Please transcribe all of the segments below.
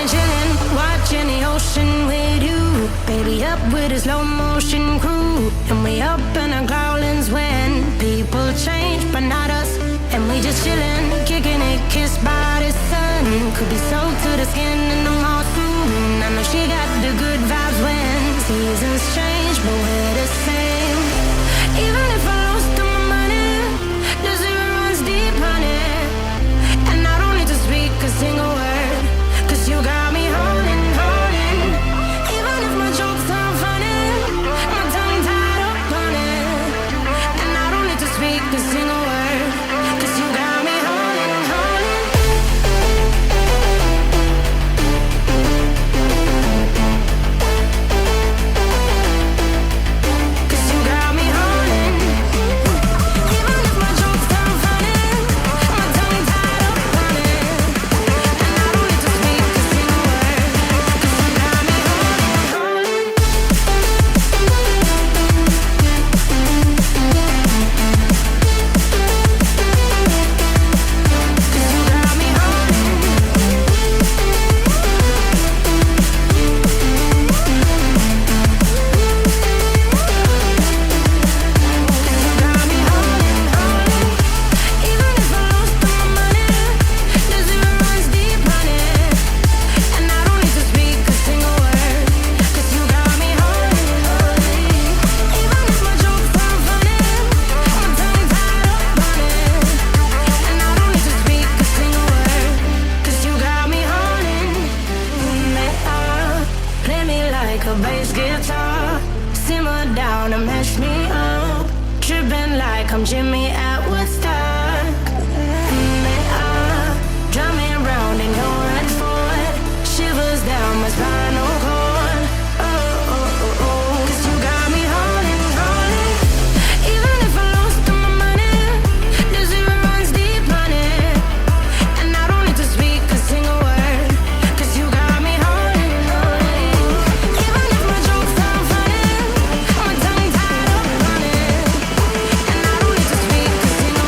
chillin', watching the ocean with you. Baby, up with a slow motion crew. And we up in our growlings when people change, but not us. And we just chillin', kicking it, kissed by the sun. Could be soaked to the skin in the mall soon. I know she got the good vibes when seasons change, but we're the same. Even if I lost all my money, the zero runs deep, honey. And I don't need to speak a single word, 'cause you got me holding, holding. Even if my jokes aren't funny, my tongue tied up on it. And I don't need to speak a single word, 'cause you got me holding, holding. 'Cause you got me holding. Even if my jokes aren't funny, my tongue tied up on it. And I don't need to speak a single word, 'cause you got me holding, holding. 'Cause you got me holding. 'Cause you got me holding, holding. Even if I lost all my money, the zero runs deep, honey. And I don't need to speak a single word, 'cause you got me holding, holding. Even if my jokes aren't funny, my tongue tied up on it. And I don't need to speak a single word, 'cause you got me holding. Me up, play me like a bass guitar. Simmer down and mash me up. Tripping like I'm Jimmy at Woodstock. Me up, drumming round in your red Ford. Shivers down my spinal cord. Oh, oh, oh, oh. 'Cause you got me holding, holding. Even if I lost all my money, the zero runs deep, honey. And I don't need to speak a single word, 'cause you got me holding, holding. Even if my jokes aren't funny, my tongue tied up on it. And I don't need to speak a single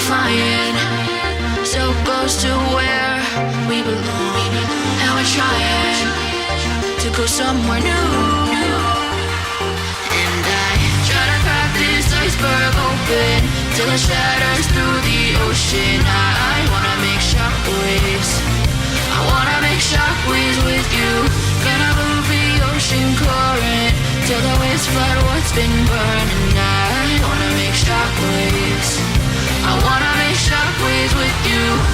flying so close to where we belong, and we're trying to go somewhere new. And I try to crack this iceberg open till it shatters through the ocean. I wanna make shockwaves. I wanna make shockwaves with you. Gonna move the ocean current till the waves flood what's been burning. I wanna make shockwaves. I wanna make shockwaves with you.